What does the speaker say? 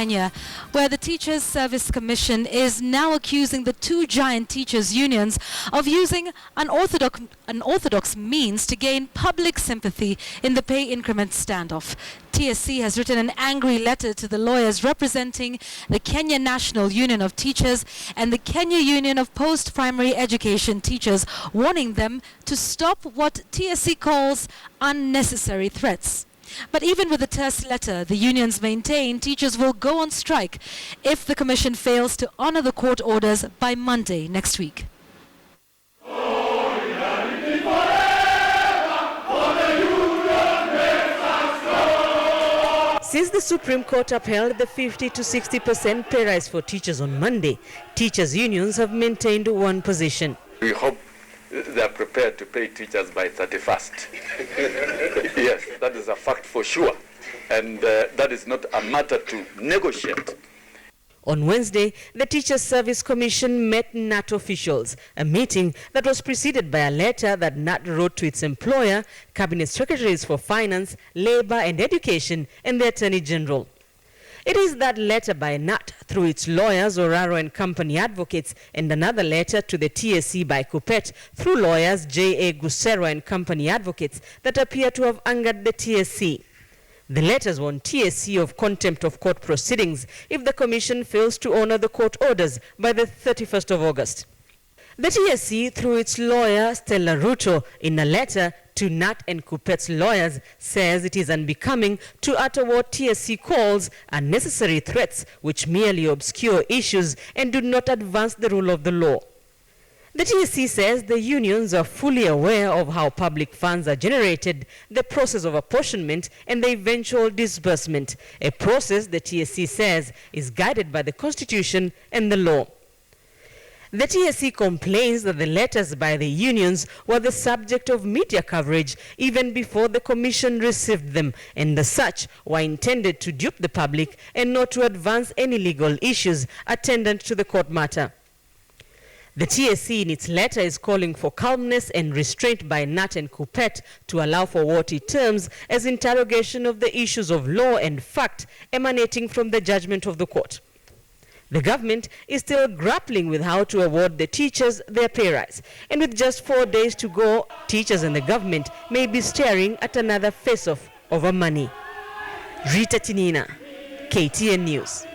Kenya, where the Teachers Service Commission is now accusing the two giant teachers' unions of using unorthodox means to gain public sympathy in the pay increment standoff. TSC has written an angry letter to the lawyers representing the Kenya National Union of Teachers and the Kenya Union of Post-Primary Education Teachers, warning them to stop what TSC calls unnecessary threats. But even with the terse letter, the unions maintain teachers will go on strike if the commission fails to honor the court orders by Monday next week. Since the Supreme Court upheld the 50 to 60% pay rise for teachers on Monday, teachers' unions have maintained one position. We hope they are prepared to pay teachers by 31st. Yes, that is a fact for sure. And that is not a matter to negotiate. On Wednesday, the Teachers Service Commission met NAT officials, a meeting that was preceded by a letter that NAT wrote to its employer, Cabinet Secretaries for Finance, Labour and Education, and the Attorney General. It is that letter by NAT through its lawyers, Oraro and Company Advocates, and another letter to the TSC by Kupet through lawyers J.A. Gusero and Company Advocates that appear to have angered the TSC. The letters warn TSC of contempt of court proceedings if the commission fails to honor the court orders by the 31st of August. The TSC, through its lawyer Stella Ruto, in a letter to NAT and Kupet's lawyers, says it is unbecoming to utter what TSC calls unnecessary threats which merely obscure issues and do not advance the rule of the law. The TSC says the unions are fully aware of how public funds are generated, the process of apportionment and the eventual disbursement, a process the TSC says is guided by the Constitution and the law. The TSC complains that the letters by the unions were the subject of media coverage even before the commission received them, and as such were intended to dupe the public and not to advance any legal issues attendant to the court matter. The TSC in its letter is calling for calmness and restraint by NAT and Kupet to allow for what it terms as interrogation of the issues of law and fact emanating from the judgment of the court. The government is still grappling with how to award the teachers their pay rise, and with just 4 days to go, teachers and the government may be staring at another face-off over money. Rita Tinina, KTN News.